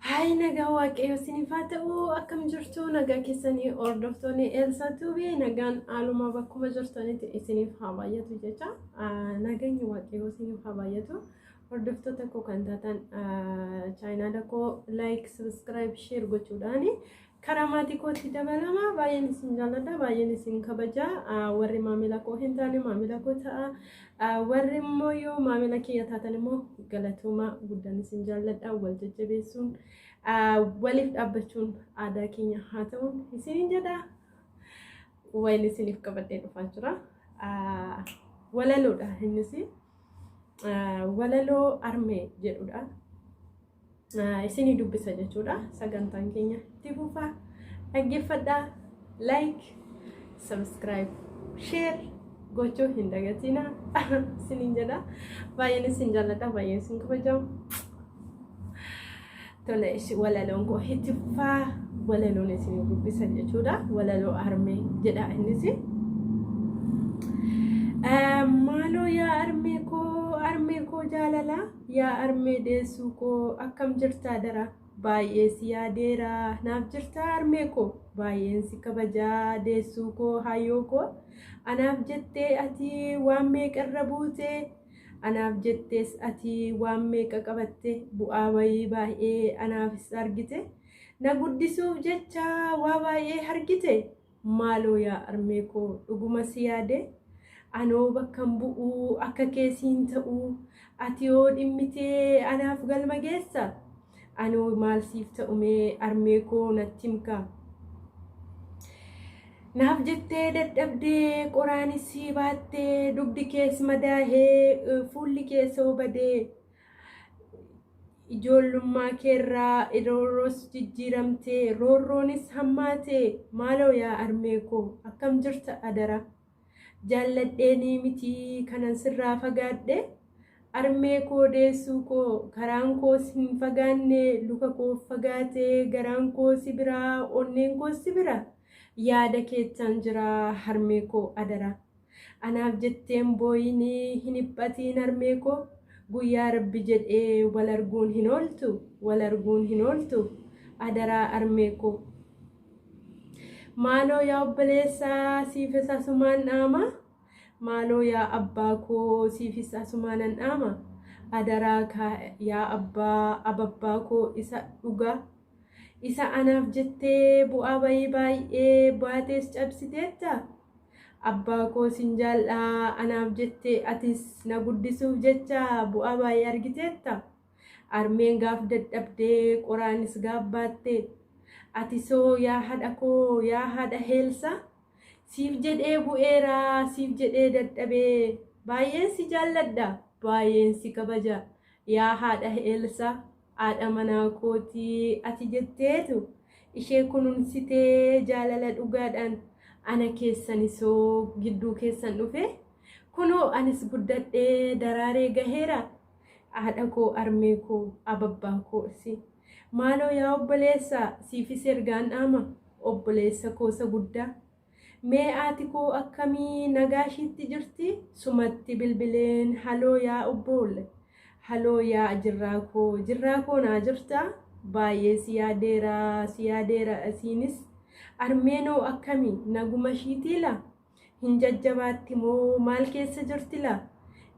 Hai nagaa waaqayyo isiniif haa ta'u akkam jirtu nagaa keessanii hordoftoonni Elsaatuu fi nagaan haaluma bakkuma jirtanitti isiniif haa baay'atu jecha nageenyi waaqayyo isiniif haa baay'atu hordoftoota koo kan taatan chaayinaala koo like subscribe share gochuudhaan karaa maatii kootti dabalama baay'een isin jaalladha baay'een isin kabaja warri maamila koo hin taane maamila koo ta'a warri immoo yoo maamila kiyya taatan immoo galatooma guddaan isin jaalladha wal jajjabeessuun waliif dhaabbachuun aadaa keenya haa ta'uun isiniin jedha wayin isiniif qabadhee dhufaa jira walaloodha innis walaloo armee jedhudha isinii dubbisa jechuudha sagantaan keenya itti fufaa dhaggeeffadhaa like subscribe share gochuu hin dagatina isiniin jedha baay'een isin jaalladha baay'een isin kabajamu tole walaloon koo itti fufaa walaloon isinii dubbisa jechuudha walaloo armee jedha innis maaloo yaa armee koo jaalala yaa armee deessuu koo akkam jirtaa dara baay'ee si yaadeera naaf jirtaa armee koo baay'een si kabajaa deessuu koo hayyoo koo anaaf jettee ati waan meeqarra buute anaaf jettees ati waan meeqa qabatte bu'aa wayii baay'ee anaafis argite na guddisuuf jecha waa baay'ee argite maaloo yaa armee koo dhuguma si yaade anoo bakkan bu'uu akka keessiin ta'uu ati yoo dhimmitee anaaf galma geessa anoo maal siif ta'umee armee koo natti himka naaf jettee dadhabdee qoraanis si baattee dugdi kees madaahee fuulli kees badee ijoollummaa keerraa roorroos jijjiiramtee roorroonis hammaatee maaloo yaa armee koo akkam jirta adara jaalladheenii miti kanan sirraa fagaadhe armee koo deessuu koo karaan koos hin fagaanne luka koo fagaatee garaan koo si biraa onneen koo si bira yaada keessan jira armee koo adara anaaf jetteen booyinii hin dhiphatiin armee koo guyyaa rabbi jedhee wal arguun hin ooltu adara armee koo maaloo yaa obboleessaa siifis asumaan dhaama maaloo yaa abbaa koo siifis asumaan dhaama adaraa yaa abbaa ababbaa koo isa dhugaa isa anaaf jettee bu'aa bayii baay'ee baatees cabsiteetta abbaa koo sin jaalladha anaaf jettee atis na guddisuuf jecha bu'aa baay'ee argiteetta armeen gaaf dadhabdee qoraanis gaaf baatte ati soo yaa haadha koo yaa haadha heelsa siif jedhee bu'eera siif jedhee dadhabee baay'een si jaalladha baay'een si kabaja yaa haadha heelsa haadha manaa kootii ati jetteetu ishee kunuunsitee jaalala dhugaadhaan ana keessan soo gidduu keessan dhufe kunoo anis guddadhee daraaree gaheera haadha koo armee koo ababbaa koosi maaloo yaa obboleessa siifis ergaan dhaama obboleessa koosa guddaa mee ati koo akkamii nagaashiitti jirti sumatti bilbileen haloo yaa obboolle haloo yaa jirraa koo naa jirta baay'ee si yaadeera asiinis armeenoo akkamii naguma shiitiila hin jajjabaatti moo maal keessa jirtila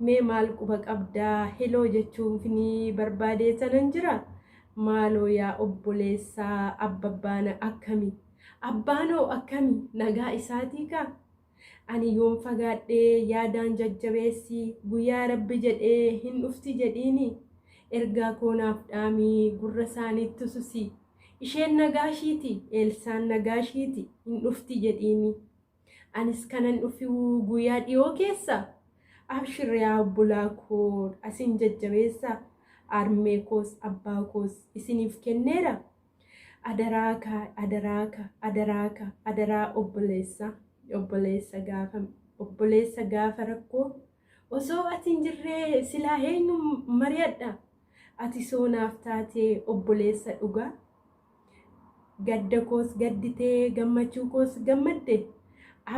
mee maal quba qabdaa heloo jechuuf ni barbaadee sanan jira maaloo yaa obboleessaa abbabbaana akkamii abbaanoo akkamii nagaa isaatii ka ani yoon fagaadhee yaadaan jajjabeessi guyyaa rabbi jedhee hin dhufti jedhiini ergaa koonaaf dhaamii gurra isaaniitti susi isheen nagaashiiti eelsaan nagaashiiti hin dhufti jedhiini anis kanan dhufiu guyyaa dhiyoo keessa abshir yaa obbolaa koo asin jajjabeessa armee koos abbaa koos isiniif kenneera adaraa obboleessa gaafa rakkoo osoo ati hin jirree silaa eenyu mari'adha ati soonaaf taatee obboleessa dhugaa gadda koos gadditee gammachuu koos gammadde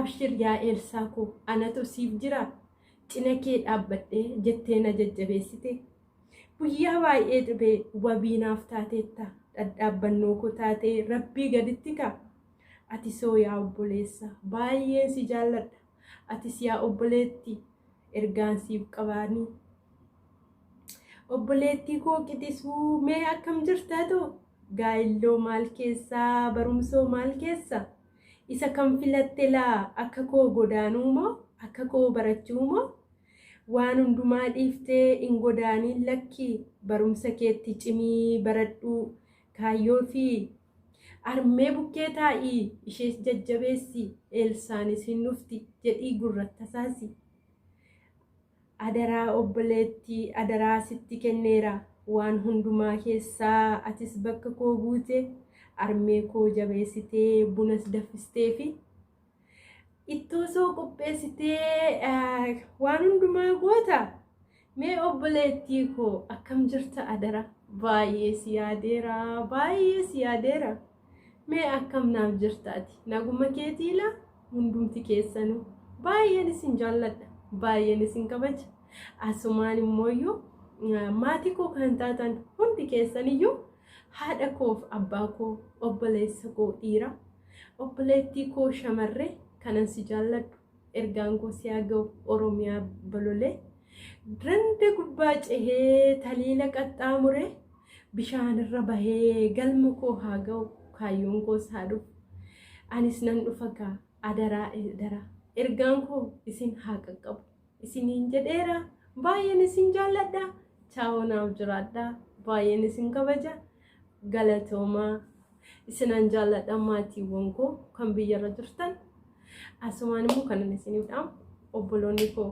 abshir yaa eelsaa koo anatu siif jira cina kee dhaabbadhee jettee na jajjabeessite guyyaa baay'ee dhibee wabiinaaf taateetta dhadhaabbannoo koo taatee rabbii gaditti ka ati soo yaa obboleessa baay'ee si jaalladha atis yaa obboleetti ergaan siif qabaanii obboleettii koo qixisuu mee akkam jirtaatoo gaa'illoo maal keessaa barumsoo maal keessa isa kan filatte laa akka koo godaanuu moo akka koo barachuu moo waan hundumaa dhiiftee hin godaaniin lakki barumsa keetti cimii baradhuu kaayyoo fi armee bukkee taa'ii ishees jajjabeessi Elsaanis hin dhufti jedhii gurratta saasi adaraa obboleettii adaraa sitti kenneera waan hundumaa keessaa atis bakka koo buute armee koo jabeessitee bunas daffistee fi ittoo soo qopheessitee waan hundumaa goota mee obboleettii koo akkam jirta adara baay'ee si yaadeera mee akkam naaf jirtaati naguma keetiila hundumti keessanuu baay'een isin jaalladha baay'een isin kabaja asumaan immooyyuu maatii koo kan taatan hundi keessaniyyuu haadha koof abbaa koo obboleessa koo dhiira obboleettii koo shamarree kanan si jaalladhu ergaan koo si haa ga'u Oromiyaa Balolee randa gubbaa cehee taliila qaxxaamuree bishaanirra bahee galma koo haa ga'u kaayyoon koos haa dhufu anis nan dhufa kaa adaraa ergaan koo isin haa qaqqabu isiniin jedheera baay'een isin jaalladha chaawoo naaf jiraadha baay'een isin kabaja galatoomaa isinan jaalladha maatiiwwan koo kan biyyarra jirtan asumaan immoo kanan isiniif dhaamu obboloonni koo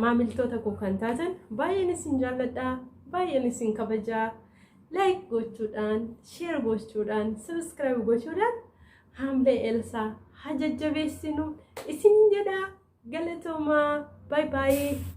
maamiltoota koo kan taatan baay'een isin jaalladha baay'een isin kabajaa like gochuudhaan share gochuudhaan subscribe gochuudhaan haamlee Elsaa haa jajjabeessinu isiniin jedha galatoomaa bye bye